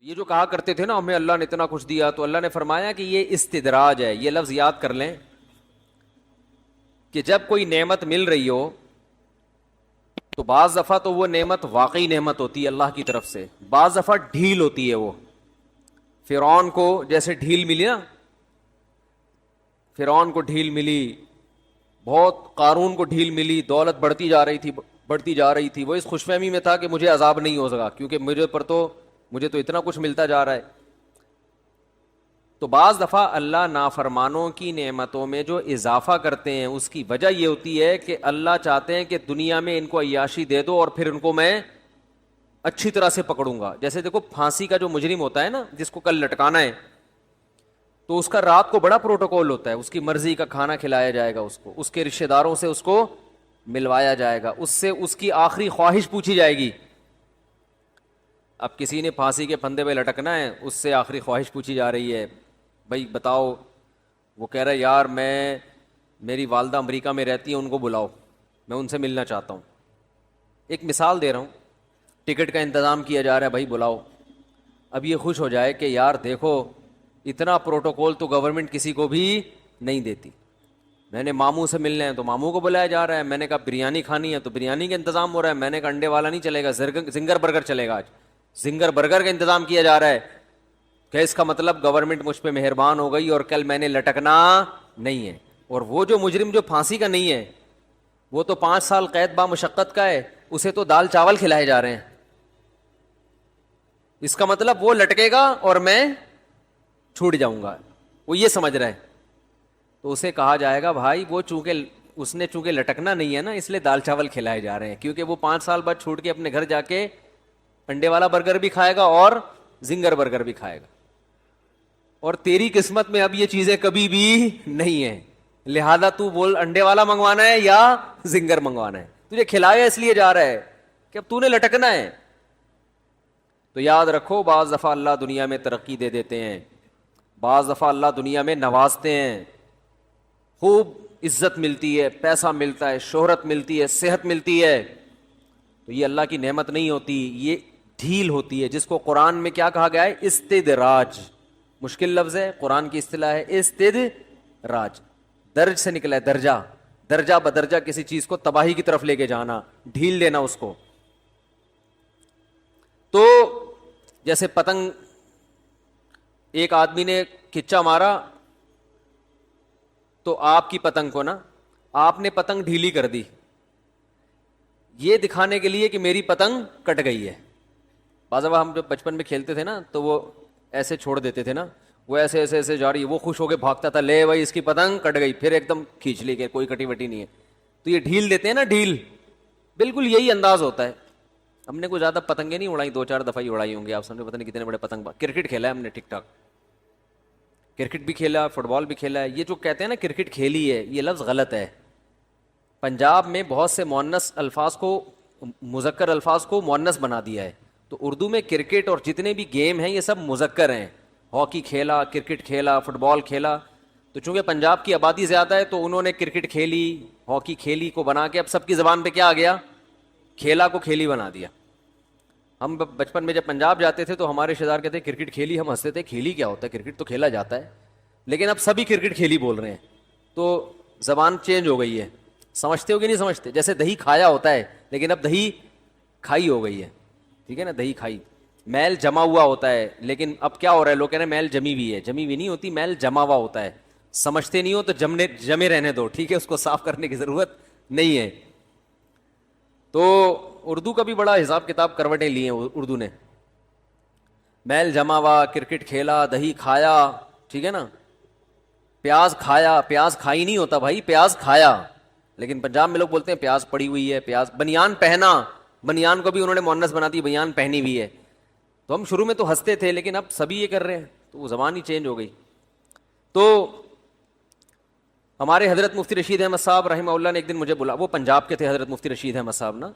یہ جو کہا کرتے تھے نا ہمیں اللہ نے اتنا کچھ دیا، تو اللہ نے فرمایا کہ یہ استدراج ہے. یہ لفظ یاد کر لیں کہ جب کوئی نعمت مل رہی ہو تو بعض دفعہ تو وہ نعمت واقعی نعمت ہوتی ہے اللہ کی طرف سے، بعض دفعہ ڈھیل ہوتی ہے. وہ فرعون کو جیسے ڈھیل ملی نا، فرعون کو ڈھیل ملی، بہت قارون کو ڈھیل ملی، دولت بڑھتی جا رہی تھی. وہ اس خوش فہمی میں تھا کہ مجھے عذاب نہیں ہو سکا کیونکہ مجھے تو اتنا کچھ ملتا جا رہا ہے. تو بعض دفعہ اللہ نافرمانوں کی نعمتوں میں جو اضافہ کرتے ہیں اس کی وجہ یہ ہوتی ہے کہ اللہ چاہتے ہیں کہ دنیا میں ان کو عیاشی دے دو اور پھر ان کو میں اچھی طرح سے پکڑوں گا. جیسے دیکھو پھانسی کا جو مجرم ہوتا ہے نا، جس کو کل لٹکانا ہے، تو اس کا رات کو بڑا پروٹوکول ہوتا ہے. اس کی مرضی کا کھانا کھلایا جائے گا، اس کو اس کے رشتہ داروں سے اس کو ملوایا جائے گا، اس سے اس کی آخری خواہش پوچھی جائے گی. اب کسی نے پھانسی کے پھندے پہ لٹکنا ہے، اس سے آخری خواہش پوچھی جا رہی ہے، بھائی بتاؤ. وہ کہہ رہا ہے یار میری والدہ امریکہ میں رہتی ہیں، ان کو بلاؤ، میں ان سے ملنا چاہتا ہوں. ایک مثال دے رہا ہوں، ٹکٹ کا انتظام کیا جا رہا ہے، بھائی بلاؤ. اب یہ خوش ہو جائے کہ یار دیکھو اتنا پروٹوکول تو گورنمنٹ کسی کو بھی نہیں دیتی. میں نے ماموں سے ملنا ہے تو ماموں کو بلایا جا رہا ہے، میں نے کہا بریانی کھانی ہے تو بریانی کا انتظام ہو رہا ہے، میں نے کہا انڈے والا نہیں چلے گا، زنگر برگر چلے گا. آج زنگر برگر کا انتظام کیا جا رہا ہے کہ اس کا مطلب گورنمنٹ مجھ پہ مہربان ہو گئی اور کل میں نے لٹکنا نہیں ہے. اور وہ جو مجرم جو پھانسی کا نہیں ہے، وہ تو 5 سال قید با مشقت کا ہے، اسے تو دال چاول کھلائے جا رہے ہیں. اس کا مطلب وہ لٹکے گا اور میں چھوٹ جاؤں گا، وہ یہ سمجھ رہا ہے. تو اسے کہا جائے گا بھائی وہ چونکہ لٹکنا نہیں ہے نا، اس لیے دال چاول کھلائے جا رہے ہیں، کیونکہ وہ 5 سال بعد چھوٹ کے اپنے گھر جا کے انڈے والا برگر بھی کھائے گا اور زنگر برگر بھی کھائے گا. اور تیری قسمت میں اب یہ چیزیں کبھی بھی نہیں ہیں، لہذا تو بول انڈے والا منگوانا ہے یا زنگر منگوانا ہے. تجھے کھلایا اس لیے جا رہا ہے کہ اب تو نے لٹکنا ہے. تو یاد رکھو بعض دفعہ اللہ دنیا میں ترقی دے دیتے ہیں، بعض دفعہ اللہ دنیا میں نوازتے ہیں، خوب عزت ملتی ہے، پیسہ ملتا ہے، شہرت ملتی ہے، صحت ملتی ہے. تو یہ اللہ کی نعمت نہیں ہوتی، یہ ڈھیل ہوتی ہے، جس کو قرآن میں کیا کہا گیا ہے؟ استدراج. مشکل لفظ ہے، قرآن کی اصطلاح ہے استدراج. درج سے نکلا ہے، درجہ، درجہ بدرجہ کسی چیز کو تباہی کی طرف لے کے جانا، ڈھیل دینا اس کو. تو جیسے پتنگ، ایک آدمی نے کچا مارا تو آپ کی پتنگ کو نا، آپ نے پتنگ ڈھیلی کر دی یہ دکھانے کے لیے کہ میری پتنگ کٹ گئی ہے. بعض دفعہ ہم جب بچپن میں کھیلتے تھے نا تو وہ ایسے چھوڑ دیتے تھے نا، وہ ایسے ایسے ایسے جا رہی ہے، وہ خوش ہو کے بھاگتا تھا، لے بھائی اس کی پتنگ کٹ گئی، پھر ایک دم کھینچ لی کہ کوئی کٹی وٹی نہیں ہے. تو یہ ڈھیل دیتے ہیں نا، ڈھیل، بالکل یہی انداز ہوتا ہے. ہم نے کوئی زیادہ پتنگیں نہیں اڑائی، 2-4 دفعہ ہی اڑائی ہوں گی، آپ سمجھو پتہ نہیں کتنے بڑے پتنگ. کرکٹ کھیلا ہے ہم نے ٹھیک ٹھاک، کرکٹ بھی کھیلا، فٹ بال بھی کھیلا ہے. یہ جو کہتے ہیں نا کرکٹ کھیلی ہے، یہ لفظ غلط ہے. پنجاب میں بہت سے مؤنث الفاظ کو، مذکر الفاظ کو مؤنث بنا دیا ہے. تو اردو میں کرکٹ اور جتنے بھی گیم ہیں یہ سب مذکر ہیں. ہاکی کھیلا، کرکٹ کھیلا، فٹ بال کھیلا. تو چونکہ پنجاب کی آبادی زیادہ ہے تو انہوں نے کرکٹ کھیلی، ہاکی کھیلی کو بنا کے اب سب کی زبان پہ کیا آ گیا؟ کھیلا کو کھیلی بنا دیا. ہم بچپن میں جب پنجاب جاتے تھے تو ہمارے رشتے دار کہتے ہیں کرکٹ کھیلی، ہم ہنستے تھے، کھیلی کیا ہوتا ہے، کرکٹ تو کھیلا جاتا ہے. لیکن اب سبھی کرکٹ کھیلی بول رہے ہیں، تو زبان چینج ہو گئی ہے. سمجھتے ہو کہ نہیں سمجھتے؟ جیسے دہی کھایا ہوتا ہے لیکن اب دہی کھائی ہو گئی ہے، ٹھیک ہے نا، دہی کھائی. میل جمع ہوا ہوتا ہے لیکن اب کیا ہو رہا ہے، لوگ کہہ رہے ہیں میل جمی ہوئی ہے. جمی ہوئی نہیں ہوتی، میل جمع ہوا ہوتا ہے. سمجھتے نہیں ہو تو جمے رہنے دو، ٹھیک ہے، اس کو صاف کرنے کی ضرورت نہیں ہے. تو اردو کا بھی بڑا حساب کتاب کروٹیں لی ہیں اردو نے. میل جمع ہوا، کرکٹ کھیلا، دہی کھایا، ٹھیک ہے نا. پیاز کھایا، پیاز کھائی نہیں ہوتا بھائی، پیاز کھایا. لیکن پنجاب میں لوگ بولتے ہیں پیاز پڑی ہوئی ہے، پیاز. بنیان پہنا، بنیان کو بھی انہوں نے مؤنث بنا دی، بنیان پہنی ہوئی ہے. تو ہم شروع میں تو ہنستے تھے لیکن اب سبھی یہ کر رہے ہیں، تو وہ زبان ہی چینج ہو گئی. تو ہمارے حضرت مفتی رشید احمد صاحب رحمہ اللہ نے ایک دن مجھے بولا، وہ پنجاب کے تھے حضرت مفتی رشید احمد صاحب نا،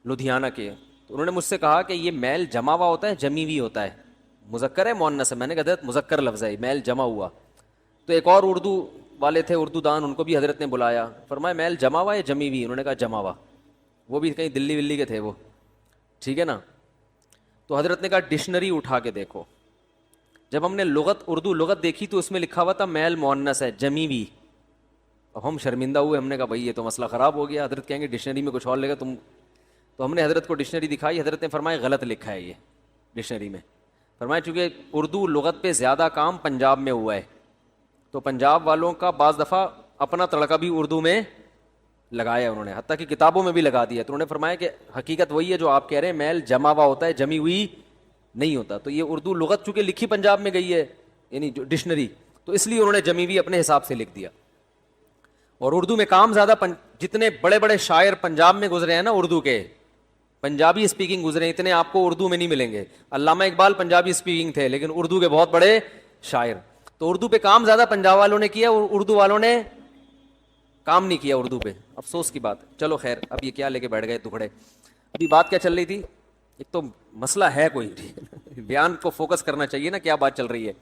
لدھیانہ کے. تو انہوں نے مجھ سے کہا کہ یہ میل جمع ہوا ہوتا ہے، جمی ہوئی ہوتا ہے، مذکر ہے مؤنث ہے؟ میں نے کہا حضرت مذکر لفظ ہے، میل جمع ہوا. تو ایک اور اردو والے تھے، اردو دان، ان کو بھی حضرت نے بلایا، فرمایا میل جمع ہوا یا جمی ہوئی؟ انہوں نے کہا جمع ہوا. وہ بھی کہیں دلی ولی کے تھے وہ، ٹھیک ہے نا. تو حضرت نے کہا ڈکشنری اٹھا کے دیکھو. جب ہم نے اردو لغت دیکھی تو اس میں لکھا ہوا تھا میل مؤنث ہے, جمیوی. اب ہم شرمندہ ہوئے, ہم نے کہا بھائی یہ تو مسئلہ خراب ہو گیا, حضرت کہیں گے ڈکشنری میں کچھ اور لے گا تم. تو ہم نے حضرت کو ڈکشنری دکھائی, حضرت نے فرمایا غلط لکھا ہے یہ ڈکشنری میں. فرمایا چونکہ اردو لغت پہ زیادہ کام پنجاب میں ہوا ہے, تو پنجاب والوں کا بعض دفعہ اپنا تڑکا بھی اردو میں لگایا انہوں نے, حتیٰ کہ کتابوں میں بھی لگا دیا. تو انہوں نے فرمایا کہ حقیقت وہی ہے جو آپ کہہ رہے ہیں, میل جمع ہوا ہوتا ہے, جمی ہوئی نہیں ہوتا. تو یہ اردو لغت چونکہ لکھی پنجاب میں گئی ہے, یعنی جو ڈکشنری, تو اس لیے انہوں نے جمی ہوئی اپنے حساب سے لکھ دیا. اور اردو میں کام زیادہ جتنے بڑے بڑے شاعر پنجاب میں گزرے ہیں نا اردو کے, پنجابی اسپیکنگ گزرے ہیں, اتنے آپ کو اردو میں نہیں ملیں گے. علامہ اقبال پنجابی اسپیکنگ تھے لیکن اردو کے بہت بڑے شاعر. تو اردو پہ کام زیادہ پنجاب والوں نے کیا, اور اردو والوں نے کام نہیں کیا اردو پہ. افسوس کی بات. چلو خیر, اب یہ کیا لے کے بیٹھ گئے ٹکڑے. ابھی بات کیا چل رہی تھی؟ ایک تو مسئلہ ہے کوئی, بیان کو فوکس کرنا چاہیے نا, کیا بات چل رہی ہے.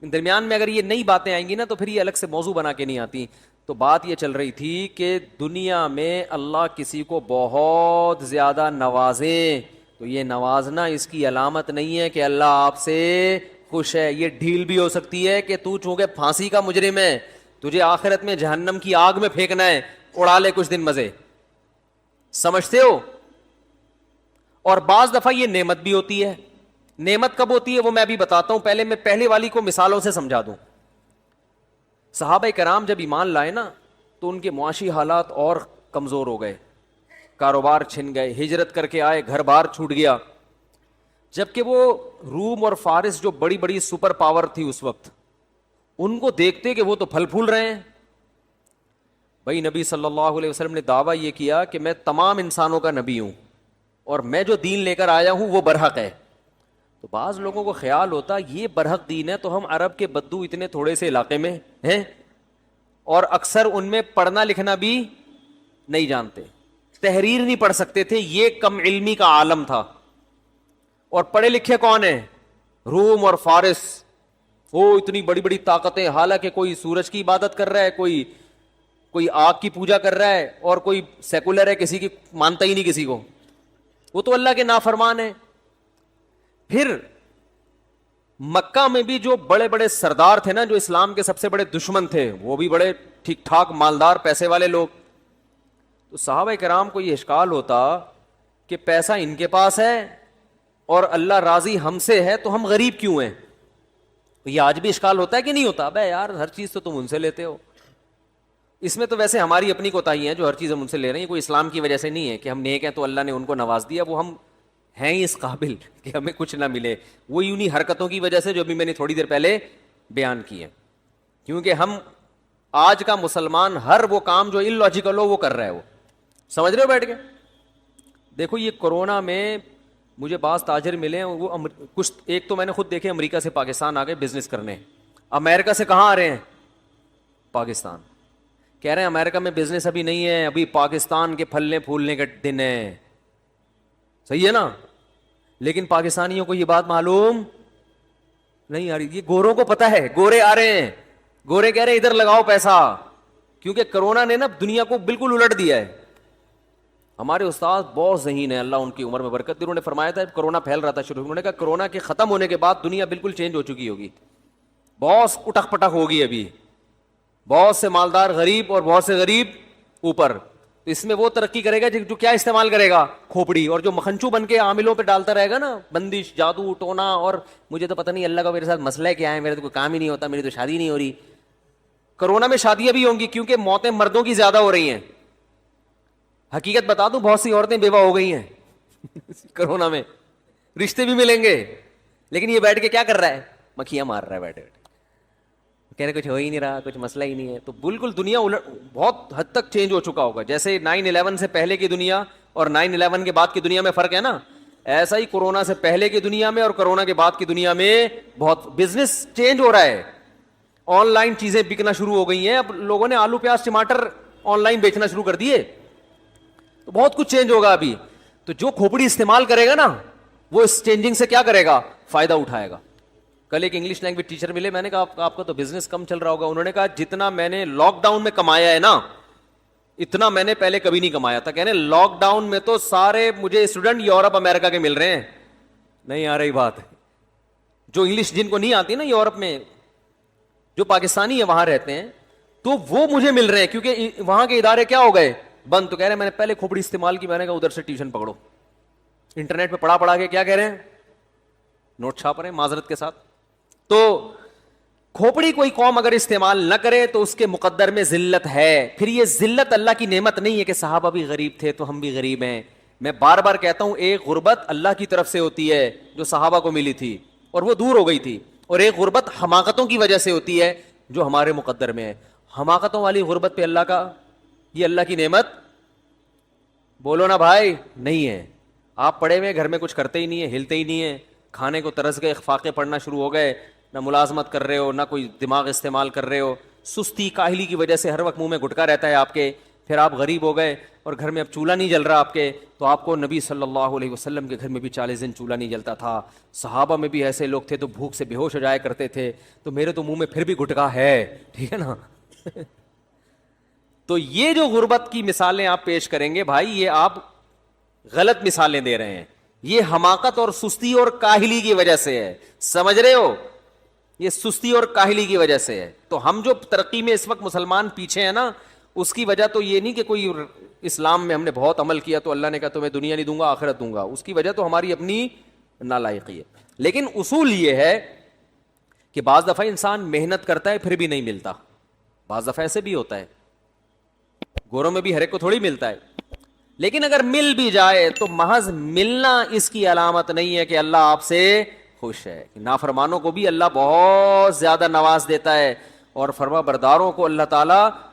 درمیان میں اگر یہ نئی باتیں آئیں گی نا تو پھر یہ الگ سے موضوع بنا کے نہیں آتی. تو بات یہ چل رہی تھی کہ دنیا میں اللہ کسی کو بہت زیادہ نوازیں تو یہ نوازنا اس کی علامت نہیں ہے کہ اللہ آپ سے خوش ہے. یہ ڈھیل بھی ہو سکتی ہے کہ تو چونکہ پھانسی کا مجرم ہے, تجھے آخرت میں جہنم کی آگ میں پھینکنا ہے, اڑا لے کچھ دن مزے. سمجھتے ہو؟ اور بعض دفعہ یہ نعمت بھی ہوتی ہے. نعمت کب ہوتی ہے وہ میں بھی بتاتا ہوں. پہلے میں پہلے والی کو مثالوں سے سمجھا دوں. صحابہ کرام جب ایمان لائے نا تو ان کے معاشی حالات اور کمزور ہو گئے, کاروبار چھن گئے, ہجرت کر کے آئے, گھر بار چھوٹ گیا. جبکہ وہ روم اور فارس جو بڑی بڑی سپر پاور تھی اس وقت, ان کو دیکھتے کہ وہ تو پھل پھول رہے ہیں. بھائی نبی صلی اللہ علیہ وسلم نے دعویٰ یہ کیا کہ میں تمام انسانوں کا نبی ہوں اور میں جو دین لے کر آیا ہوں وہ برحق ہے. تو بعض لوگوں کو خیال ہوتا یہ برحق دین ہے تو ہم عرب کے بدو اتنے تھوڑے سے علاقے میں ہیں اور اکثر ان میں پڑھنا لکھنا بھی نہیں جانتے, تحریر نہیں پڑھ سکتے تھے, یہ کم علمی کا عالم تھا. اور پڑھے لکھے کون ہیں؟ روم اور فارس. وہ اتنی بڑی بڑی طاقتیں, حالانکہ کوئی سورج کی عبادت کر رہا ہے, کوئی آگ کی پوجا کر رہا ہے, اور کوئی سیکولر ہے, کسی کی مانتا ہی نہیں کسی کو, وہ تو اللہ کے نافرمان ہے. پھر مکہ میں بھی جو بڑے بڑے سردار تھے نا, جو اسلام کے سب سے بڑے دشمن تھے, وہ بھی بڑے ٹھیک ٹھاک مالدار پیسے والے لوگ. تو صحابہ کرام کو یہ اشکال ہوتا کہ پیسہ ان کے پاس ہے اور اللہ راضی ہم سے ہے تو ہم غریب کیوں ہیں. یہ آج بھی اشکال ہوتا ہے کہ نہیں ہوتا؟ بھائی یار ہر چیز تو تم ان سے لیتے ہو. اس میں تو ویسے ہماری اپنی کوتاہی ہے جو ہر چیز ہم ان سے لے رہے ہیں, کوئی اسلام کی وجہ سے نہیں ہے کہ ہم نیک ہیں تو اللہ نے ان کو نواز دیا, وہ ہم ہیں ہی اس قابل کہ ہمیں کچھ نہ ملے. وہ انہی حرکتوں کی وجہ سے جو بھی میں نے تھوڑی دیر پہلے بیان کی ہے. کیونکہ ہم آج کا مسلمان ہر وہ کام جو ان لاجیکل ہو وہ کر رہا ہے. وہ سمجھ رہے ہو بیٹھ کے؟ دیکھو یہ کورونا میں مجھے بعض تاجر ملے ہیں, وہ کچھ ایک تو میں نے خود دیکھے امریکہ سے پاکستان آ گئے بزنس کرنے. امریکہ سے کہاں آ رہے ہیں؟ پاکستان. کہہ رہے ہیں امریکہ میں بزنس ابھی نہیں ہے, ابھی پاکستان کے پھلنے پھولنے کے دن ہے. صحیح ہے نا؟ لیکن پاکستانیوں کو یہ بات معلوم نہیں آ رہی. یہ گوروں کو پتا ہے, گورے آ رہے ہیں, گورے کہہ رہے ہیں ادھر لگاؤ پیسہ, کیونکہ کرونا نے نا دنیا کو بالکل الٹ دیا ہے. ہمارے استاد بہت ذہین ہے, اللہ ان کی عمر میں برکت دے. انہوں نے فرمایا تھا کرونا پھیل رہا تھا شروع میں, انہوں نے کہا کرونا کے ختم ہونے کے بعد دنیا بالکل چینج ہو چکی ہوگی, بہت اٹک پٹک ہوگی. ابھی بہت سے مالدار غریب اور بہت سے غریب اوپر. تو اس میں وہ ترقی کرے گا جو کیا استعمال کرے گا؟ کھوپڑی. اور جو مکھنچو بن کے عاملوں پہ ڈالتا رہے گا نا بندش, جادو ٹونا, اور مجھے تو پتہ نہیں اللہ کا میرے ساتھ مسئلہ کیا ہے, میرے تو کوئی کام ہی نہیں ہوتا, میری تو شادی نہیں ہو رہی. کرونا میں شادیاں بھی ہوں گی کیونکہ موتیں مردوں کی زیادہ ہو رہی ہیں. حقیقت بتا دوں بہت سی عورتیں بیوہ ہو گئی ہیں کرونا میں. رشتے بھی ملیں گے, لیکن یہ بیٹھ کے کیا کر رہا ہے؟ مکھیاں مار رہا ہے بیٹھے بیٹھے, کہہ رہے کچھ ہو ہی نہیں رہا, کچھ مسئلہ ہی نہیں ہے. تو بالکل دنیا بہت حد تک چینج ہو چکا ہوگا. جیسے 9/11 سے پہلے کی دنیا اور 9/11 کے بعد کی دنیا میں فرق ہے نا, ایسا ہی کورونا سے پہلے کی دنیا میں اور کورونا کے بعد کی دنیا میں بہت بزنس چینج ہو رہا ہے. آن لائن چیزیں بکنا شروع ہو گئی ہیں. اب لوگوں نے آلو پیاز ٹماٹر آن لائن بیچنا شروع کر دیے, تو بہت کچھ چینج ہوگا ابھی. تو جو کھوپڑی استعمال کرے گا نا وہ اس چینجنگ سے کیا کرے گا؟ فائدہ اٹھائے گا. کل ایک انگلش لینگویج ٹیچر ملے, میں نے کہا آپ کا تو بزنس کم چل رہا ہوگا. انہوں نے کہا جتنا میں نے لاک ڈاؤن میں کمایا ہے نا اتنا میں نے پہلے کبھی نہیں کمایا تھا. کہنے لاک ڈاؤن میں تو سارے مجھے اسٹوڈنٹ یورپ امریکہ کے مل رہے ہیں. نہیں آ رہی بات. جو انگلش جن کو نہیں آتی نا یورپ میں, جو پاکستانی ہے وہاں رہتے ہیں, تو وہ مجھے مل رہے ہیں کیونکہ وہاں کے ادارے کیا ہو گئے بند. تو کہہ رہے ہیں میں نے پہلے کھوپڑی استعمال کی, میں نے کہا ادھر سے ٹیوشن پکڑو. انٹرنیٹ پہ پڑھا کے کیا کہہ رہے ہیں, نوٹ چھاپ رہے ہیں معذرت کے ساتھ. تو کھوپڑی کوئی قوم اگر استعمال نہ کرے تو اس کے مقدر میں ذلت ہے. پھر یہ ذلت اللہ کی نعمت نہیں ہے کہ صحابہ بھی غریب تھے تو ہم بھی غریب ہیں. میں بار بار کہتا ہوں, ایک غربت اللہ کی طرف سے ہوتی ہے جو صحابہ کو ملی تھی اور وہ دور ہو گئی تھی, اور ایک غربت حماقتوں کی وجہ سے ہوتی ہے جو ہمارے مقدر میں ہے. حماقتوں والی غربت پہ اللہ کا, یہ اللہ کی نعمت بولو نا بھائی نہیں ہے. آپ پڑھے ہوئے گھر میں کچھ کرتے ہی نہیں ہیں, ہلتے ہی نہیں ہیں, کھانے کو ترس گئے, فاقے پڑھنا شروع ہو گئے, نہ ملازمت کر رہے ہو نہ کوئی دماغ استعمال کر رہے ہو, سستی کاہلی کی وجہ سے ہر وقت منہ میں گٹکا رہتا ہے آپ کے, پھر آپ غریب ہو گئے اور گھر میں اب چولہا نہیں جل رہا آپ کے. تو آپ کو نبی صلی اللہ علیہ وسلم کے گھر میں بھی 40 دن چولہا نہیں جلتا تھا, صحابہ میں بھی ایسے لوگ تھے تو بھوک سے بے ہوش ہو جایا کرتے تھے, تو میرے تو منہ میں پھر بھی گٹکا ہے, ٹھیک ہے نا. تو یہ جو غربت کی مثالیں آپ پیش کریں گے بھائی, یہ آپ غلط مثالیں دے رہے ہیں. یہ حماقت اور سستی اور کاہلی کی وجہ سے ہے, سمجھ رہے ہو, یہ سستی اور کاہلی کی وجہ سے ہے. تو ہم جو ترقی میں اس وقت مسلمان پیچھے ہیں نا, اس کی وجہ تو یہ نہیں کہ کوئی اسلام میں ہم نے بہت عمل کیا تو اللہ نے کہا تمہیں دنیا نہیں دوں گا آخرت دوں گا, اس کی وجہ تو ہماری اپنی نالائقی ہے. لیکن اصول یہ ہے کہ بعض دفعہ انسان محنت کرتا ہے پھر بھی نہیں ملتا, بعض دفعہ ایسے بھی ہوتا ہے, گوروں میں بھی ہر ایک کو تھوڑی ملتا ہے. لیکن اگر مل بھی جائے تو محض ملنا اس کی علامت نہیں ہے کہ اللہ آپ سے خوش ہے. نافرمانوں کو بھی اللہ بہت زیادہ نواز دیتا ہے, اور فرما برداروں کو اللہ تعالی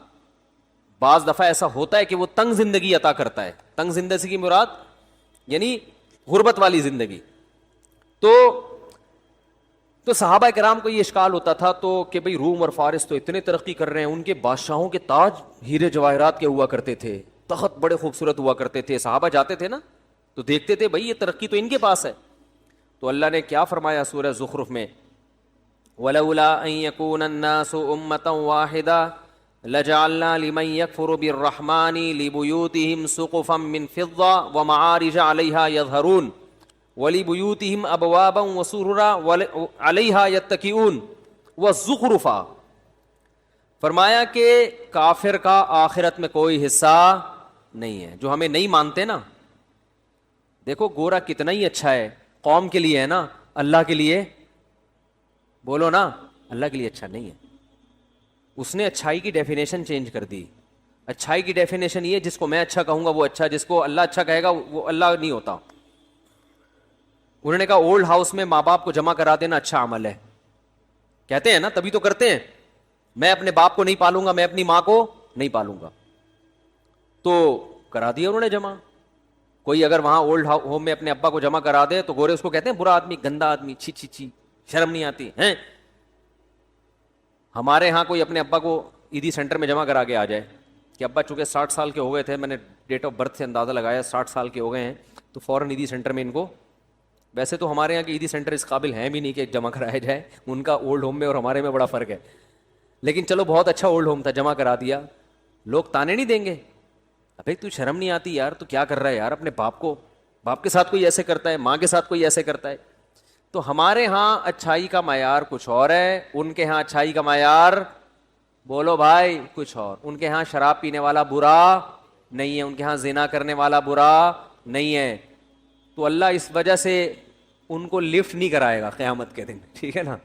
بعض دفعہ ایسا ہوتا ہے کہ وہ تنگ زندگی عطا کرتا ہے. تنگ زندگی کی مراد یعنی غربت والی زندگی. تو صحابہ کرام کو یہ اشکال ہوتا تھا تو کہ بھئی روم اور فارس تو اتنے ترقی کر رہے ہیں, ان کے بادشاہوں کے تاج ہیرے جواہرات کے ہوا کرتے تھے, تخت بڑے خوبصورت ہوا کرتے تھے. صحابہ جاتے تھے نا تو دیکھتے تھے بھئی یہ ترقی تو ان کے پاس ہے. تو اللہ نے کیا فرمایا سورہ زخرف میں, وَلَوْلَا أَن يَكُونَ النَّاسُ أُمَّةً وَاحِدَةً لَجَعَلْنَا لِمَن يَكْفُرُ بِالرَّحْمَنِ لِبُيُوتِهِمْ سُقُفًا مِّن فِضَّةٍ وَمَعَارِجَ عَلَيْهَا يَظْهَرُونَ وَلِبُيُوتِهِمْ أَبْوَابًا وَسُرُرًا عَلَيْهَا يَتَّكِئُونَ وَالزُّخْرُفَ. فرمایا کہ کافر کا آخرت میں کوئی حصہ نہیں ہے. جو ہمیں نہیں مانتے نا, دیکھو گورا کتنا ہی اچھا ہے, قوم کے لیے ہے نا, اللہ کے لیے بولو نا, اللہ کے لیے اچھا نہیں ہے. اس نے اچھائی کی ڈیفینیشن چینج کر دی. اچھائی کی ڈیفینیشن یہ, جس کو میں اچھا کہوں گا وہ اچھا, جس کو اللہ اچھا کہے گا وہ اللہ نہیں ہوتا. انہوں نے کہا اولڈ ہاؤس میں ماں باپ کو جمع کرا دینا اچھا عمل ہے, کہتے ہیں نا, تبھی تو کرتے ہیں. میں اپنے باپ کو نہیں پالوں گا, میں اپنی ماں کو نہیں پالوں گا, تو کرا دیا انہوں نے جمع. کوئی اگر وہاں اولڈ ہوم میں اپنے ابا کو جمع کرا دے تو گورے اس کو کہتے ہیں برا آدمی, گندا آدمی, چھی چھی چھی, شرم نہیں آتی ہیں. ہمارے ہاں کوئی اپنے ابا کو عیدی سینٹر میں جمع کرا کے آ جائے کہ ابا چونکہ 60 سال کے ہو گئے تھے, میں نے ڈیٹ آف برتھ سے اندازہ لگایا 60 سال کے ہو گئے ہیں, تو فوراً عیدی سینٹر میں ان کو, ویسے تو ہمارے یہاں کے عیدی سینٹر اس قابل ہیں بھی نہیں کہ جمع کرایا جائے, ان کا اولڈ ہوم میں اور ہمارے میں بڑا فرق ہے. لیکن چلو بہت اچھا اولڈ ہوم تھا, جمع کرا دیا. لوگ تانے نہیں دیں گے, ابے تو شرم نہیں آتی یار, تو کیا کر رہا ہے یار, اپنے باپ کے ساتھ کوئی ایسے کرتا ہے, ماں کے ساتھ کوئی ایسے کرتا ہے. تو ہمارے ہاں اچھائی کا معیار کچھ اور ہے, ان کے ہاں اچھائی کا معیار بولو بھائی کچھ اور. ان کے ہاں شراب پینے والا برا نہیں ہے, ان کے ہاں زنا کرنے والا برا نہیں ہے. تو اللہ اس وجہ سے ان کو لفٹ نہیں کرائے گا قیامت کے دن, ٹھیک ہے نا.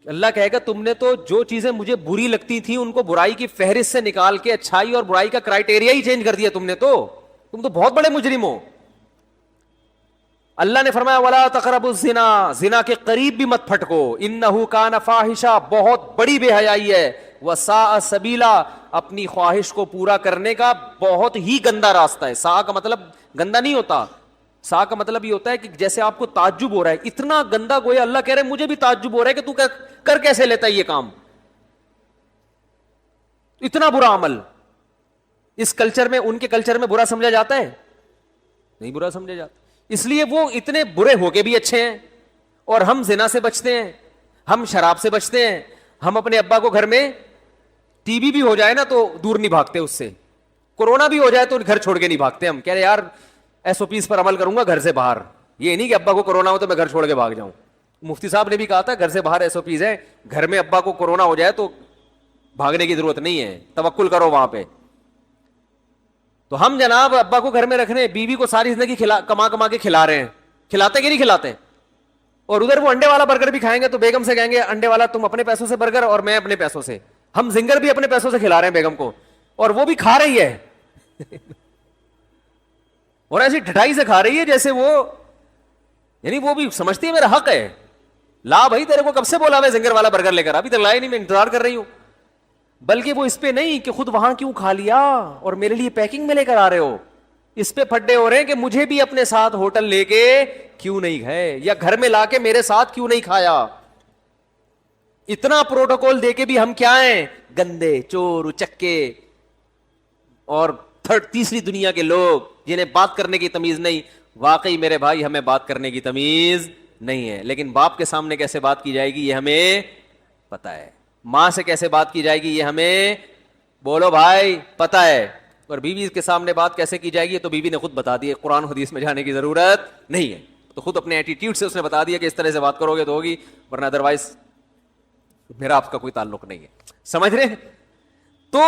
اللہ کہے گا تم نے تو جو چیزیں مجھے بری لگتی تھیں ان کو برائی کی فہرست سے نکال کے اچھائی اور برائی کا کرائٹیریا ہی چینج کر دیا تم نے, تم تو بہت بڑے مجرم ہو. اللہ نے فرمایا ولا تقربوا الزنا, زنا کے قریب بھی مت پھٹکو, انہ کان فاحشہ, بہت بڑی بے حیائی ہے, وساء سبیلا, اپنی خواہش کو پورا کرنے کا بہت ہی گندا راستہ ہے. سا کا مطلب گندا نہیں ہوتا, سا کا مطلب یہ ہوتا ہے کہ جیسے آپ کو تعجب ہو رہا ہے, اتنا گندا گویا اللہ کہہ رہے ہیں مجھے بھی تعجب ہو رہا ہے کہ تو کر کیسے لیتا ہے یہ کام, اتنا برا عمل. اس کلچر میں, ان کے کلچر میں برا سمجھا جاتا ہے, نہیں برا سمجھا جاتا. اس لیے وہ اتنے برے ہو کے بھی اچھے ہیں, اور ہم زنا سے بچتے ہیں, ہم شراب سے بچتے ہیں, ہم اپنے ابا کو گھر میں ٹی بی بھی ہو جائے نا تو دور نہیں بھاگتے اس سے, کورونا بھی ہو جائے تو گھر چھوڑ کے نہیں بھاگتے. ہم کہہ رہے یار SOPs پر عمل کروں گا گھر سے باہر. یہ نہیں کہ ابا کو کورونا ہو تو میں گھر چھوڑ کے بھاگ جاؤں. مفتی صاحب نے بھی کہا تھا گھر سے باہر SOPs ہے, گھر میں ابا کو کورونا ہو جائے تو بھاگنے کی ضرورت نہیں ہے, توکل کرو وہاں پہ. تو ہم جناب ابا کو گھر میں رکھ رہے ہیں, بیوی کو ساری زندگی کما کے کھلا رہے ہیں, کھلاتے کہ نہیں کھلاتے, اور ادھر وہ انڈے والا برگر بھی کھائیں گے تو بیگم سے کہیں گے انڈے والا تم اپنے پیسوں سے برگر اور میں اپنے پیسوں سے. ہم زنگر بھی اپنے پیسوں سے کھلا رہے ہیں بیگم کو, اور وہ بھی کھا رہی ہے اور ایسی ڈھٹائی سے کھا رہی ہے جیسے وہ, یعنی وہ بھی سمجھتی ہے میرا حق ہے. لا بھائی تیرے کو کب سے بولا میں زنگر والا برگر لے کر, ابھی تک لائے نہیں, میں انتظار کر رہی ہوں. بلکہ وہ اس پہ نہیں کہ خود وہاں کیوں کھا لیا اور میرے لیے پیکنگ میں لے کر آ رہے ہو, اس پہ پھڈے ہو رہے ہیں کہ مجھے بھی اپنے ساتھ ہوٹل لے کے کیوں نہیں گئے, یا گھر میں لا کے میرے ساتھ کیوں نہیں کھایا. اتنا پروٹوکول دے کے بھی ہم کیا ہیں, گندے, چور, اچکے اور تیسری دنیا کے لوگ جنہیں بات کرنے کی تمیز نہیں. واقعی میرے بھائی ہمیں بات کرنے کی تمیز نہیں ہے, لیکن باپ کے سامنے کیسے بات کی جائے گی یہ ہمیں پتا ہے, ماں سے کیسے بات کی جائے گی یہ ہمیں بولو بھائی پتا ہے, اور بیوی کے سامنے بات کیسے کی جائے گی تو بیوی نے خود بتا دی, قرآن حدیث میں جانے کی ضرورت نہیں ہے. تو خود اپنے ایٹیٹیوڈ سے اس نے بتا دیا کہ اس طرح سے بات کرو گے تو ہوگی, ورنہ ادروائز میرا آپ کا کوئی تعلق نہیں ہے. سمجھ رہے ہیں؟ تو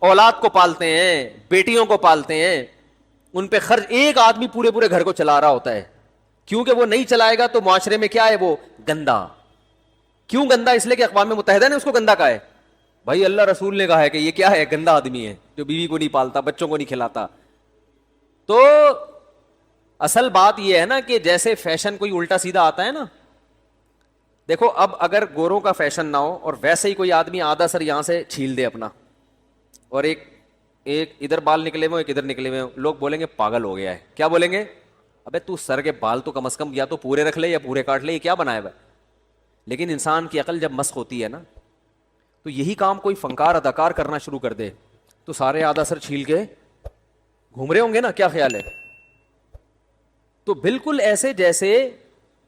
اولاد کو پالتے ہیں, بیٹیوں کو پالتے ہیں, ان پہ خرچ ایک آدمی پورے گھر کو چلا رہا ہوتا ہے, کیونکہ وہ نہیں چلائے گا تو معاشرے میں کیا ہے, وہ گندا. کیوں گندا؟ اس لیے کہ اقوام متحدہ نے اس کو گندا کہا ہے. بھائی اللہ رسول نے کہا ہے کہ یہ کیا ہے, گندا آدمی ہے جو بیوی کو نہیں پالتا, بچوں کو نہیں کھلاتا. تو اصل بات یہ ہے نا کہ جیسے فیشن کوئی الٹا سیدھا آتا ہے نا, دیکھو اب اگر گوروں کا فیشن نہ ہو اور ویسے ہی کوئی آدمی آدھا سر یہاں سے چھیل دے اپنا, اور ایک ادھر بال نکلے ہوئے ایک ادھر نکلے ہوئے, لوگ بولیں گے پاگل ہو گیا ہے. کیا بولیں گے؟ ابے تو سر کے بال تو کم از کم یا تو پورے رکھ لے یا پورے کاٹ لے, یہ کیا بنایا ہوا ہے. لیکن انسان کی عقل جب مسخ ہوتی ہے نا, تو یہی کام کوئی فنکار اداکار کرنا شروع کر دے تو سارے آدھا سر چھیل کے گھوم رہے ہوں گے نا. کیا خیال ہے؟ تو بالکل ایسے جیسے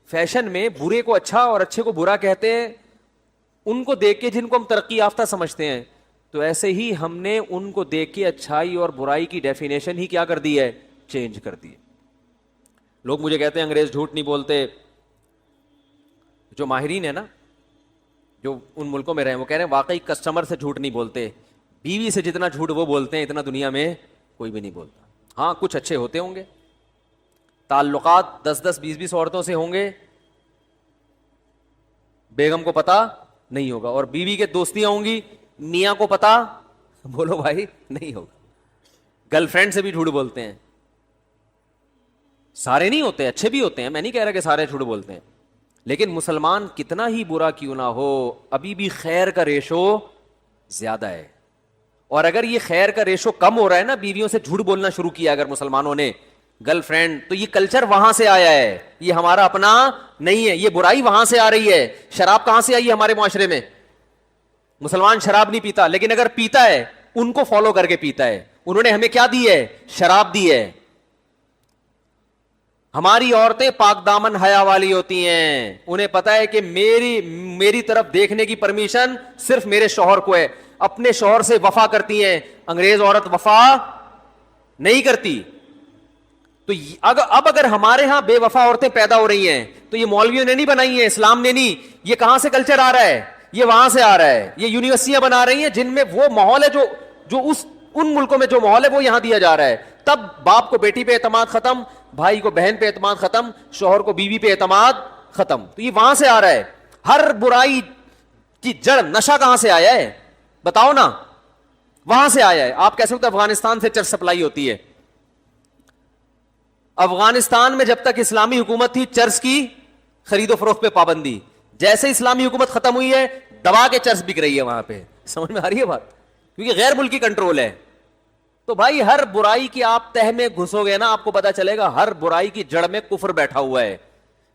فیشن میں برے کو اچھا اور اچھے کو برا کہتے ہیں, ان کو دیکھ کے جن کو ہم ترقی یافتہ سمجھتے ہیں, تو ایسے ہی ہم نے ان کو دیکھ کے اچھائی اور برائی کی ڈیفینیشن ہی کیا کر دی ہے, چینج کر دی ہے. لوگ مجھے کہتے ہیں انگریز جھوٹ نہیں بولتے. جو ماہرین ہیں نا جو ان ملکوں میں رہے, وہ کہہ رہے ہیں واقعی کسٹمر سے جھوٹ نہیں بولتے, بیوی سے جتنا جھوٹ وہ بولتے ہیں اتنا دنیا میں کوئی بھی نہیں بولتا. ہاں کچھ اچھے ہوتے ہوں گے, تعلقات 10-10 20-20 عورتوں سے ہوں گے, بیگم کو پتا نہیں ہوگا, اور بیوی کے دوستیاں ہوں گی, میاں کو پتا بولو بھائی نہیں ہوگا. گرل فرینڈ سے بھی جھوٹ بولتے ہیں. سارے نہیں ہوتے, اچھے بھی ہوتے ہیں, میں نہیں کہہ رہا کہ سارے جھوٹ بولتے ہیں, لیکن مسلمان کتنا ہی برا کیوں نہ ہو ابھی بھی خیر کا ریشو زیادہ ہے. اور اگر یہ خیر کا ریشو کم ہو رہا ہے نا, بیویوں سے جھوٹ بولنا شروع کیا اگر مسلمانوں نے, گرل فرینڈ, تو یہ کلچر وہاں سے آیا ہے, یہ ہمارا اپنا نہیں ہے. یہ برائی وہاں سے آ رہی ہے. شراب کہاں سے آئی ہے ہمارے معاشرے میں؟ مسلمان شراب نہیں پیتا, لیکن اگر پیتا ہے ان کو فالو کر کے پیتا ہے. انہوں نے ہمیں کیا دی ہے؟ شراب دی ہے. ہماری عورتیں پاک دامن حیا والی ہوتی ہیں, انہیں پتا ہے کہ میری طرف دیکھنے کی پرمیشن صرف میرے شوہر کو ہے, اپنے شوہر سے وفا کرتی ہیں. انگریز عورت وفا نہیں کرتی. تو اب اگر ہمارے ہاں بے وفا عورتیں پیدا ہو رہی ہیں تو یہ مولویوں نے نہیں بنائی ہیں, اسلام نے نہیں. یہ کہاں سے کلچر آ رہا ہے؟ یہ وہاں سے آ رہا ہے. یہ یونیورسٹیاں بنا رہی ہیں جن میں وہ ماحول ہے جو ان ملکوں میں جو ماحول ہے وہ یہاں دیا جا رہا ہے. تب باپ کو بیٹی پہ اعتماد ختم, بھائی کو بہن پہ اعتماد ختم, شوہر کو بیوی پہ اعتماد ختم. تو یہ وہاں سے آ رہا ہے. ہر برائی کی جڑ نشہ کہاں سے آیا ہے بتاؤ نا؟ وہاں سے آیا ہے. آپ کہہ سکتے افغانستان سے چرس سپلائی ہوتی ہے. افغانستان میں جب تک اسلامی حکومت تھی چرس کی خرید و فروخت پہ پابندی, جیسے اسلامی حکومت ختم ہوئی ہے دبا کے چرس بک رہی ہے وہاں پہ. سمجھ میں آ رہی ہے بات؟ کیونکہ غیر ملکی کنٹرول ہے. تو بھائی ہر برائی کی آپ تہ میں گھسو گے نا, آپ کو پتا چلے گا ہر برائی کی جڑ میں کفر بیٹھا ہوا ہے.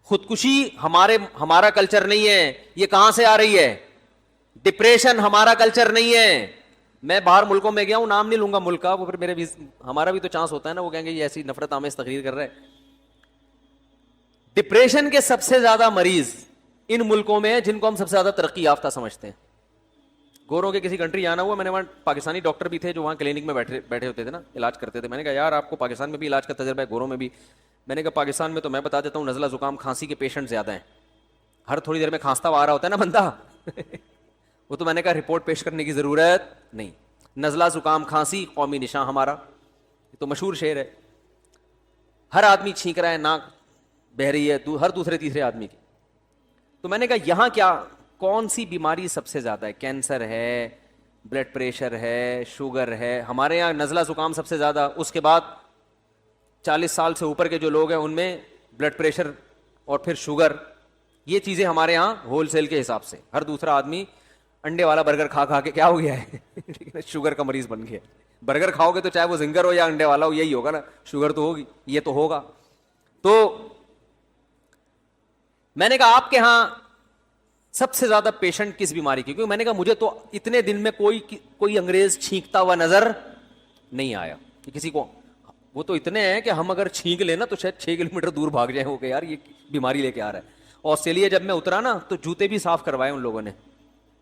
خودکشی ہمارا کلچر نہیں ہے. یہ کہاں سے آ رہی ہے؟ ڈپریشن ہمارا کلچر نہیں ہے. میں باہر ملکوں میں گیا ہوں, نام نہیں لوں گا ملک کا, وہ پھر ہمارا بھی تو چانس ہوتا ہے نا, وہ کہیں گے یہ ایسی نفرت آمیز تقریر کر رہے. ڈپریشن کے سب سے زیادہ مریض ان ملکوں میں ہیں جن کو ہم سب سے زیادہ ترقی یافتہ سمجھتے ہیں. گوروں کے کسی کنٹری جانا ہوا, میں نے وہاں پاکستانی ڈاکٹر بھی تھے جو وہاں کلینک میں بیٹھے ہوتے تھے نا, علاج کرتے تھے. میں نے کہا یار آپ کو پاکستان میں بھی علاج کا تجربہ ہے, گوروں میں بھی. میں نے کہا پاکستان میں تو میں بتا دیتا ہوں نزلہ زکام کھانسی کے پیشنٹ زیادہ ہیں, ہر تھوڑی دیر میں کھانستا ہوا آ رہا ہوتا ہے نا بندہ وہ تو میں نے کہا رپورٹ پیش کرنے کی ضرورت نہیں. نزلہ زکام کھانسی قومی نشان ہمارا, یہ تو مشہور شعر ہے. ہر آدمی چھینک رہا ہے, ناک بہ رہی ہے ہر دوسرے تیسرے آدمی کی. تو میں نے کہا یہاں کیا کون سی بیماری سب سے زیادہ ہے؟ کینسر ہے, بلڈ پریشر ہے, شوگر ہے. ہمارے یہاں نزلہ زکام سب سے زیادہ, اس کے بعد 40 سال سے اوپر کے جو لوگ ہیں ان میں بلڈ پریشر اور پھر شوگر. یہ چیزیں ہمارے یہاں ہول سیل کے حساب سے. ہر دوسرا آدمی انڈے والا برگر کھا کھا کے کیا ہو گیا ہے شوگر کا مریض بن گیا. برگر کھاؤ گے تو چاہے وہ زنگر ہو یا انڈے والا ہو, یہی ہوگا نا, شوگر تو ہوگی, یہ تو ہوگا. تو میں نے کہا آپ کے ہاں سب سے زیادہ پیشنٹ کس بیماری کی؟ کیونکہ میں نے کہا مجھے تو اتنے دن میں کوئی انگریز چھینکتا ہوا نظر نہیں آیا کہ کسی کو. وہ تو اتنے ہیں کہ ہم اگر چھینک لیں نا تو شاید 6 کلومیٹر دور بھاگ جائیں, ہو کہ یار یہ بیماری لے کے آ رہا ہے. آسٹریلیا جب میں اترا نا تو جوتے بھی صاف کروائے ان لوگوں نے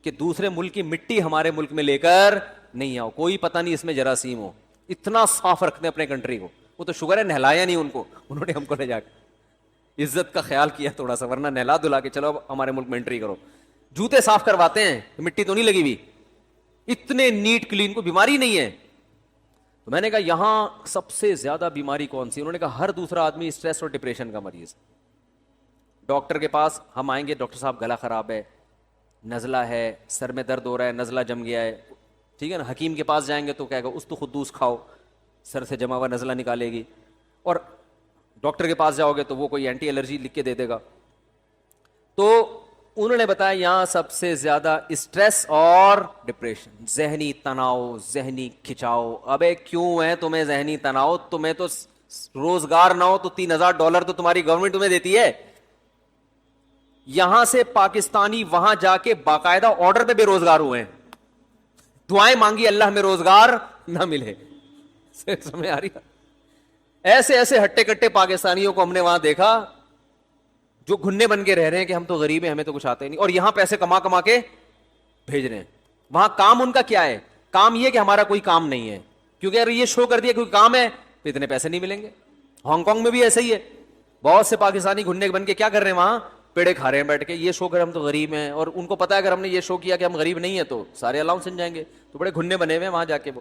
کہ دوسرے ملک کی مٹی ہمارے ملک میں لے کر نہیں آؤ, کوئی پتہ نہیں اس میں جراثیم ہو. اتنا صاف رکھتے ہیں اپنے کنٹری کو. وہ تو شکر ہے نہلایا نہیں ان کو, انہوں نے ہم کو لے جا کے عزت کا خیال کیا تھوڑا سا, ورنہ نہلا دلا کے چلو ہمارے ملک میں انٹری کرو. جوتے صاف کرواتے ہیں, مٹی تو نہیں لگی ہوئی, اتنے نیٹ کلین, کو بیماری نہیں ہے. تو میں نے کہا یہاں سب سے زیادہ بیماری کون سی؟ انہوں نے کہا ہر دوسرا آدمی اسٹریس اور ڈپریشن کا مریض. ڈاکٹر کے پاس ہم آئیں گے, ڈاکٹر صاحب گلا خراب ہے, نزلہ ہے, سر میں درد ہو رہا ہے, نزلہ جم گیا ہے, ٹھیک ہے نا. حکیم کے پاس جائیں گے تو کہے گا اس تو خدوس کھاؤ, سر سے جمع ہوا نزلہ نکالے گی. اور ڈاکٹر کے پاس جاؤ گے تو وہ کوئی اینٹی الرجی لکھ کے دے دے گا. تو انہوں نے بتایا یہاں سب سے زیادہ اسٹریس اور ڈپریشن, ذہنی تناؤ, ذہنی کھچاؤ. ابے کیوں ہے تمہیں ذہنی تناؤ؟ تمہیں تو روزگار نہ ہو تو $3000 تو تمہاری گورنمنٹ تمہیں دیتی ہے. یہاں سے پاکستانی وہاں جا کے باقاعدہ آرڈر پہ بے روزگار ہوئے ہیں, دعائیں مانگی اللہ میں روزگار نہ ملے. سمجھ آ رہی ہے؟ ایسے ایسے ہٹے کٹے پاکستانیوں کو ہم نے وہاں دیکھا جو گھنے بن کے رہ رہے ہیں کہ ہم تو غریب ہیں, ہمیں تو کچھ آتا ہی نہیں, اور یہاں پیسے کما کما کے بھیج رہے ہیں. وہاں کام ان کا کیا ہے؟ کام یہ کہ ہمارا کوئی کام نہیں ہے, کیونکہ اگر یہ شو کر دیا کوئی کام ہے تو اتنے پیسے نہیں ملیں گے. ہانگ کانگ میں بھی ایسا ہی ہے, بہت سے پاکستانی گھنے بن کے کیا کر رہے ہیں وہاں, پیڑے کھا رہے ہیں بیٹھ کے, یہ شو کر ہم تو غریب ہیں, اور ان کو پتا ہے اگر ہم نے یہ شو کیا کہ ہم غریب نہیں ہیں تو سارے الاؤنس مل جائیں گے, تو بڑے گھنے بنے ہوئے ہیں وہاں جا کے وہ,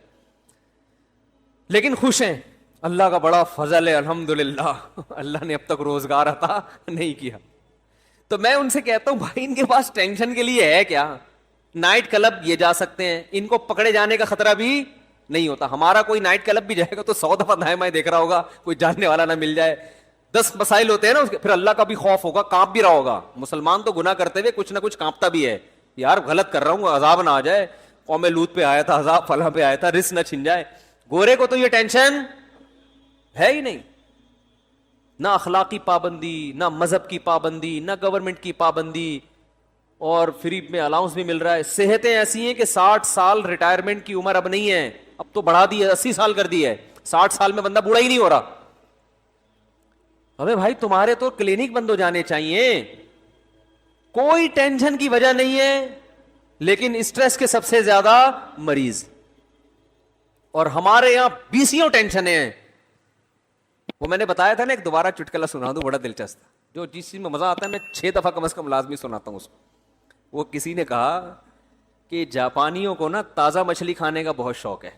لیکن خوش ہیں. اللہ کا بڑا فضل ہے الحمدللہ, اللہ نے اب تک روزگار عطا نہیں کیا. تو میں ان سے کہتا ہوں بھائی ان کے پاس ٹینشن کے لیے ہے کیا؟ نائٹ کلب یہ جا سکتے ہیں, ان کو پکڑے جانے کا خطرہ بھی نہیں ہوتا. ہمارا کوئی نائٹ کلب بھی جائے گا تو 100 دفعہ دائیں بائیں دیکھ رہا ہوگا کوئی جاننے والا نہ مل جائے. 10 مسائل ہوتے ہیں نا اس کے, پھر اللہ کا بھی خوف ہوگا, کانپ بھی رہا ہوگا. مسلمان تو گناہ کرتے ہوئے کچھ نہ کچھ کانپتا بھی ہے, یار غلط کر رہا ہوں عذاب نہ آ جائے, قوم لوط پہ آیا تھا عذاب, فلاں پہ آیا تھا, رزق نہ چھن جائے. گورے کو تو یہ ٹینشن ہے ہی نہیں, نہ اخلاقی پابندی, نہ مذہب کی پابندی, نہ گورنمنٹ کی پابندی, اور فری میں الاؤنس بھی مل رہا ہے. صحتیں ایسی ہیں کہ 60 سال ریٹائرمنٹ کی عمر اب نہیں ہے, اب تو بڑھا دی ہے, 80 سال کر دی ہے. 60 سال میں بندہ بوڑھا ہی نہیں ہو رہا. ابے بھائی تمہارے تو کلینک بند ہو جانے چاہیے, کوئی ٹینشن کی وجہ نہیں ہے, لیکن اسٹریس کے سب سے زیادہ مریض. اور ہمارے یہاں 20 ٹینشن ہیں. وہ میں نے بتایا تھا نا, ایک دوبارہ چٹکلا سنا دوں بڑا دلچسپ, جو جس چیز میں مزہ آتا ہے میں 6 دفعہ کم از کم لازمی سناتا ہوں اس کو. وہ کسی نے کہا کہ جاپانیوں کو نا تازہ مچھلی کھانے کا بہت شوق ہے.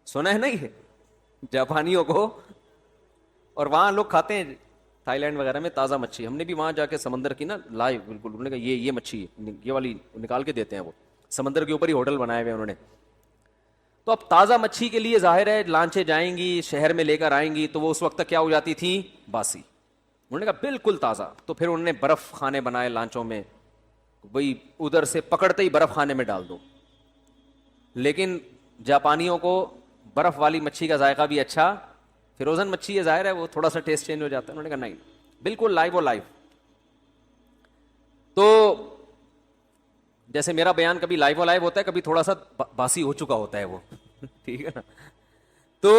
سنا ہے نا یہ جاپانیوں کو, اور وہاں لوگ کھاتے ہیں تھائی لینڈ وغیرہ میں تازہ مچھلی. ہم نے بھی وہاں جا کے سمندر کی نا لائیو بالکل, انہوں نے کہا یہ مچھلی یہ والی نکال کے دیتے ہیں, وہ سمندر کے اوپر ہی ہوٹل بنائے ہوئے انہوں نے. تو اب تازہ مچھی کے لیے ظاہر ہے لانچیں جائیں گی شہر میں لے کر آئیں گی, تو وہ اس وقت تک کیا ہو جاتی تھی, باسی. انہوں نے کہا بالکل تازہ. تو پھر انہوں نے برف خانے بنائے لانچوں میں, وہی ادھر سے پکڑتے ہی برف خانے میں ڈال دو. لیکن جاپانیوں کو برف والی مچھی کا ذائقہ بھی اچھا, فروزن مچھی ہے ظاہر ہے وہ تھوڑا سا ٹیسٹ چینج ہو جاتا ہے. انہوں نے کہا نہیں بالکل لائیو اور لائیو. تو جیسے میرا بیان کبھی لائیو لائیو ہوتا ہے, کبھی تھوڑا سا باسی ہو چکا ہوتا ہے وہ, ٹھیک ہے نا. تو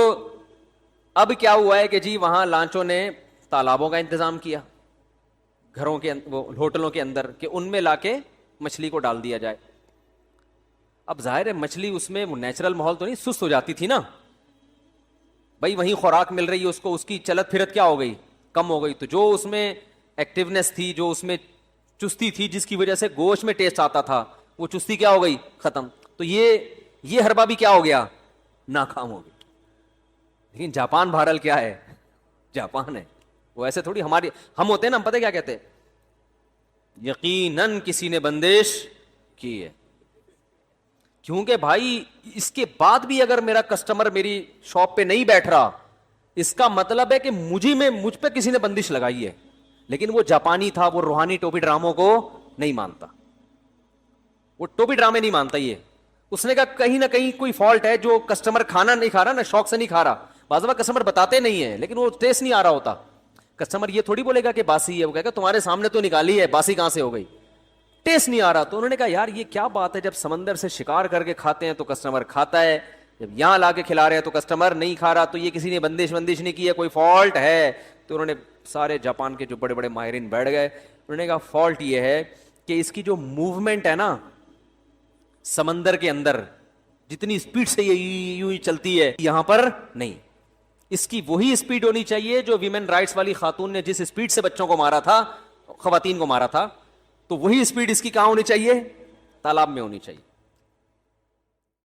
اب کیا ہوا ہے کہ جی وہاں لانچوں نے تالابوں کا انتظام کیا گھروں کے وہ ہوٹلوں کے اندر, کہ ان میں لا کے مچھلی کو ڈال دیا جائے. اب ظاہر ہے مچھلی اس میں نیچرل ماحول تو نہیں، سست ہو جاتی تھی نا بھائی، وہیں خوراک مل رہی ہے اس کو، اس کی چلت پھرت کیا ہو گئی، کم ہو گئی. تو جو اس میں ایکٹیونیس تھی، جو اس میں چستی تھی، جس کی وجہ سے گوشت میں ٹیسٹ آتا تھا، وہ چستی کیا ہو گئی، ختم. تو یہ ہربا بھی کیا ہو گیا، ناکام ہو گئی. لیکن جاپان بہرحال کیا ہے، جاپان ہے. وہ ایسے تھوڑی ہم ہوتے ہیں نا، ہم پتہ کیا کہتے ہیں، یقیناً کسی نے بندش کی ہے. کیونکہ بھائی اس کے بعد بھی اگر میرا کسٹمر میری شاپ پہ نہیں بیٹھ رہا، اس کا مطلب ہے کہ مجھ پہ کسی نے بندش لگائی ہے. لیکن وہ جاپانی تھا، وہ روحانی ٹوپی ڈراموں کو نہیں مانتا، وہ ٹوپی ڈرامے نہیں مانتا. یہ اس نے کہا کہیں نہ کہیں کوئی فالٹ ہے، جو کسٹمر کھانا نہیں کھا رہا نا، شوق سے نہیں کھا رہا. بعض دفعہ کسٹمر بتاتے نہیں ہیں لیکن وہ ٹیسٹ نہیں آ رہا ہوتا. کسٹمر یہ تھوڑی بولے گا کہ باسی ہے، وہ کہے گا تمہارے سامنے تو نکالی ہے، باسی کہاں سے ہو گئی، ٹیسٹ نہیں آ رہا. تو انہوں نے کہا یار یہ کیا بات ہے، جب سمندر سے شکار کر کے کھاتے ہیں تو کسٹمر کھاتا ہے، جب یہاں لا کے کھلا رہے ہیں تو کسٹمر نہیں کھا رہا، تو یہ کسی نے بندش نہیں کی ہے، کوئی فالٹ ہے. تو انہوں نے سارے جاپان کے جو بڑے بڑے ماہرین بیٹھ گئے، انہوں نے کہا فالٹ یہ ہے کہ اس کی جو موومنٹ ہے نا سمندر کے اندر، جتنی اسپیڈ سے یہ یوں ہی چلتی ہے، یہاں پر نہیں. اس کی وہی اسپیڈ ہونی چاہیے جو ویمن رائٹس والی خاتون نے جس اسپیڈ سے بچوں کو مارا تھا، خواتین کو مارا تھا، تو وہی اسپیڈ اس کی کہاں ہونی چاہیے، تالاب میں ہونی چاہیے.